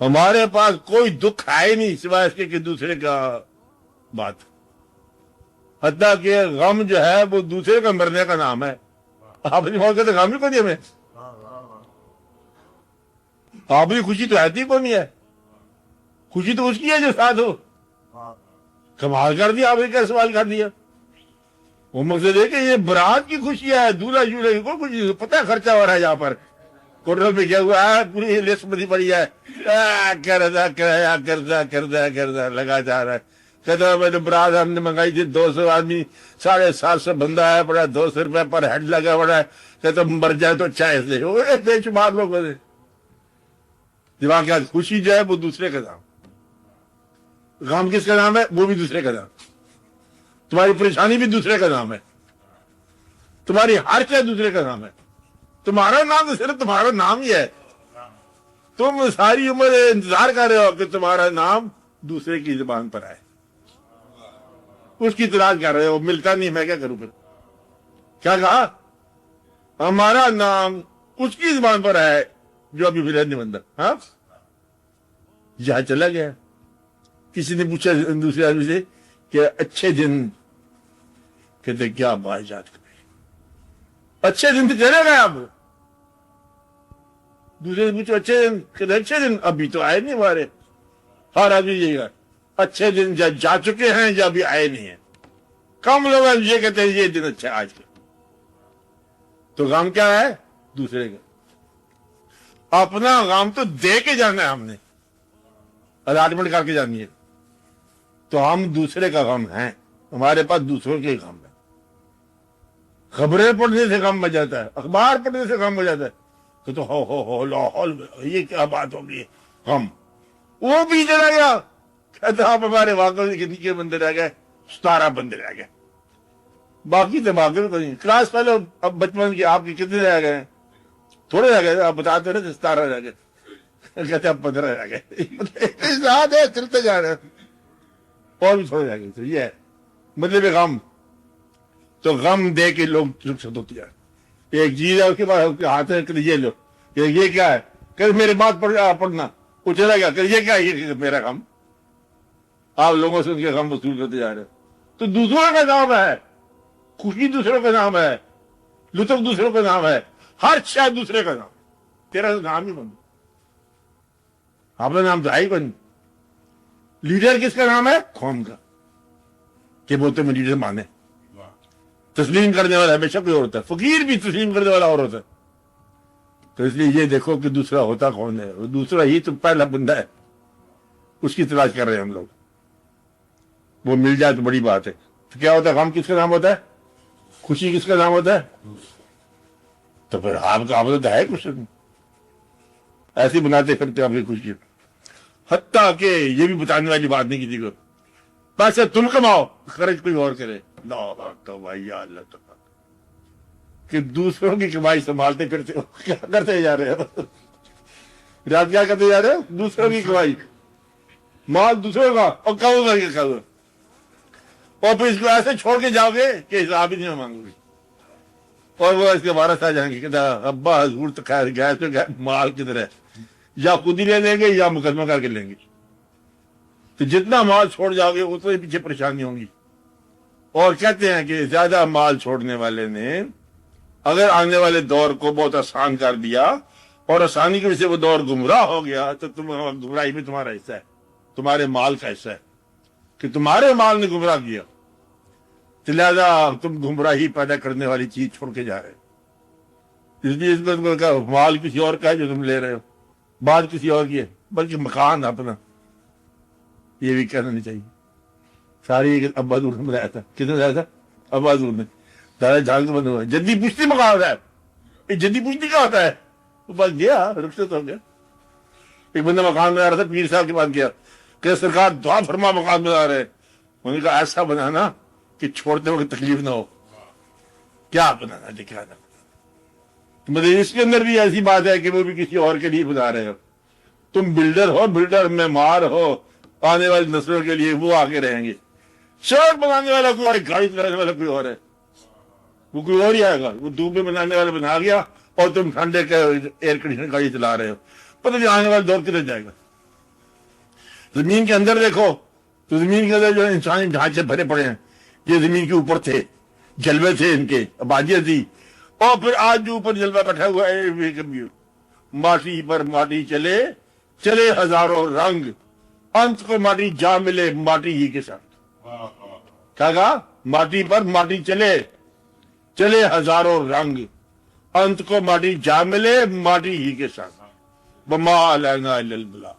ہمارے پاس کوئی دکھ ہے ہی نہیں سوائے اس کے کہ دوسرے کا بات. حتیٰ کہ غم جو ہے وہ دوسرے کا مرنے کا نام ہے. آپ نہیں بول کہتے غم ہی کو نہیں ہمیں. آپ کی خوشی تو آتی کو نہیں ہے. خوشی تو اس کی ہے جو ساتھ ہو. کمال کر دیا آپ نے, کیا سوال کر دیا. وہ مقصد ہے کہ یہ برات کی خوشی ہے, دولہا جولہے کی کوئی خوشی. پتہ ہے خرچہ ہو رہا ہے یہاں پر کوٹل پہ کیا ہوا ہے, پوری لسٹ بنی پڑی ہے, قرضہ کرایہ قرضہ لگا جا رہا ہے. کہتا ہے میں نے برات ہم نے منگائی تھی 200 آدمی, 750 بندہ ہے پڑا, 200 روپے پر ہیڈ لگا پڑا ہے. کہتا مر جائے تو اچھا ہے. اس لیے بے شمار لوگ ہوتے دماغ کیا. خوشی جو ہے وہ دوسرے کا نام, غم کس کا نام ہے وہ بھی دوسرے کا نام, تمہاری پریشانی بھی دوسرے کا نام ہے, تمہاری ہر چیز دوسرے کا نام ہے. تمہارا نام تو صرف تمہارا نام ہی ہے. تم ساری عمر انتظار کر رہے ہو کہ تمہارا نام دوسرے کی زبان پر آئے, اس کی تلاش کر رہے ہو, ملتا نہیں. میں کیا کروں پھر. کیا کہا, ہمارا نام اس کی زبان پر آئے جو ابھی ملا نہیں بندہ. ہاں جہاں چلا گیا. کسی نے پوچھا دوسرے آدمی سے کہ اچھے دن, کہتے کیا بات یاد کریں, اچھے دن تو چلے گئے. اب دوسرے سے پوچھو اچھے دن, کہتے اچھے دن ابھی تو آئے نہیں ہمارے. ہر آدمی یہی گا, اچھے دن جا چکے ہیں یا ابھی آئے نہیں ہیں. کم لوگ یہ کہتے ہیں یہ دن اچھا آج کا. تو غم کیا ہے دوسرے کا. اپنا غم تو دے کے جانا ہے ہم نے, الاٹمنٹ کر کے جانی ہے. تو ہم دوسرے کا غم ہیں, ہمارے پاس دوسروں کے غم ہے. خبریں پڑھنے سے غم ہو جاتا ہے, اخبار پڑھنے سے غم ہو جاتا ہے. تو ہو لاہور یہ کیا بات ہوگی غم. وہ بھی چلا گیا. کہتا آپ ہمارے واقعی کے نیچے بندے رہ گئے, 17 بندے رہ گئے, باقی تو باقی کو نہیں. کلاس فیلو اب بچپن کی آپ کے کتنے رہ گئے, تھوڑے رہ گئے. آپ بتاتے رہے 17 رہ گئے, کہتے اب 15 رہ گئے. چلتے جا رہے ہیں, اور بھی تھوڑے رہ گئے. تو یہ ہے مطلب غم. تو غم دے کے لوگ رخصت ہوتے جائے. ایک چیز ہے اس کے بعد ہاتھ ہے کہ یہ لو, یہ کیا ہے, کہ میرے بات پڑھنا. وہ چلا گیا کہ یہ کیا ہے, یہ میرا غم. آپ لوگوں سے ان کے غم وصول کرتے جا رہے ہیں. تو دوسروں کا نام ہے, خوشی دوسروں کا نام ہے, لطف دوسروں کا نام ہے, ہر شاید دوسرے کا نام. تیرا نام ہی بن, اپنا نام تو ہے ہی بن. لیڈر کس کا نام ہے, قوم کا, کہ بولتے میں لیڈر مانے. تسلیم کرنے والا ہمیشہ کوئی اور ہوتا ہے, فقیر بھی تسلیم کرنے والا اور ہوتا ہے. تو اس لیے یہ دیکھو کہ دوسرا ہوتا کون ہے. وہ دوسرا ہی تو پہلا بندہ ہے, اس کی تلاش کر رہے ہیں ہم لوگ. وہ مل جائے تو بڑی بات ہے. تو کیا ہوتا ہے, غم کس کا نام ہوتا ہے, خوشی کس کا نام ہوتا ہے. تو پھر آپ کا عمل تو ہے کچھ ایسے بناتے پھرتے آپ کی خوشی. حتیٰ کہ یہ بھی بتانے والی بات نہیں کسی کو, پیسے تم کماؤ خرچ کوئی اور کرے. تو بھائی یا اللہ تو کہ دوسروں کی کمائی سنبھالتے پھرتے ہو, کیا کرتے جا رہے ہو. رات کیا کرتے جا رہے ہو, دوسروں کی کمائی, مال دوسروں کا, اور کہو گا کہ کہو, اور پھر اس کو ایسے چھوڑ کے جاؤ گے کہ حساب ہی نہیں مانگو گے. اور وہ اس کے وارث آ جائیں گے, کہتا ابا حضور تو خیر گئے تو گئے, مال کدھر ہے, یا خود ہی لے لیں گے یا مقدمہ کر کے لیں گے. تو جتنا مال چھوڑ جاؤ گے اتنے پیچھے پریشانی ہوں گی. اور کہتے ہیں کہ زیادہ مال چھوڑنے والے نے اگر آنے والے دور کو بہت آسان کر دیا, اور آسانی کی وجہ سے وہ دور گمراہ ہو گیا, تو گمراہی میں تمہارا حصہ ہے, تمہارے مال کا حصہ ہے, کہ تمہارے مال نے گمراہ کیا. لہذا تم گمراہی پیدا کرنے والی چیز چھوڑ کے جا رہے ہو. اس لیے اس کو کہا مال کسی اور کا ہے جو تم لے رہے ہو, بات کسی اور کی ہے, بلکہ مکان اپنا. یہ بھی کہنا نہیں چاہیے. ساری ابا دور میں رہا تھا, کتنے رہا تھا ابا دور میں, دادا جھاگ بند ہوا. جدی پوچھتی مکان ہوتا ہے, یہ جدی پوچھتی کیا ہوتا ہے. وہ بس گیا, رخصت ہو گیا. ایک بندہ مکان بنا رہا تھا, پیر صاحب کے پاس گیا کہ سرکار دعا فرما مکان بنا رہے. انہوں نے کہا ایسا بنانا کہ چھوڑتے وقت تکلیف نہ ہو. کیا بنانا دکھانا, مطلب اس کے اندر بھی ایسی بات ہے کہ وہ بھی کسی اور کے لیے بنا رہے ہو. تم بلڈر ہو, بلڈر معمار ہو, آنے والی نسلوں کے لیے وہ آگے رہیں گے. سڑک بنانے والا کوئی اور, گاڑی چلانے والا کوئی اور ہے, وہ کوئی اور ہی آئے گا. وہ دھوپ میں بنانے والا بنا گیا اور تم ٹھنڈے کے ایئر کنڈیشن گاڑی چلا رہے ہو. پتہ نہیں آنے والا دور کدھر جائے گا. زمین کے اندر دیکھو تو زمین کے اندر جو انسانی ڈھانچے بھرے پڑے ہیں، یہ زمین کے اوپر تھے، جلوے تھے ان کے، آبادیاں تھی، اور پھر آج جو اوپر جلوہ بیٹھا ہوا ہے، ماٹی پر ماٹی چلے چلے ہزاروں رنگ، انت کو ماٹی جا ملے ماٹی ہی کے ساتھ. کیا کہا؟ ماٹی پر ماٹی چلے چلے ہزاروں رنگ، انت کو ماٹی جا ملے ماٹی ہی کے ساتھ. وما علینا الا البلاغ.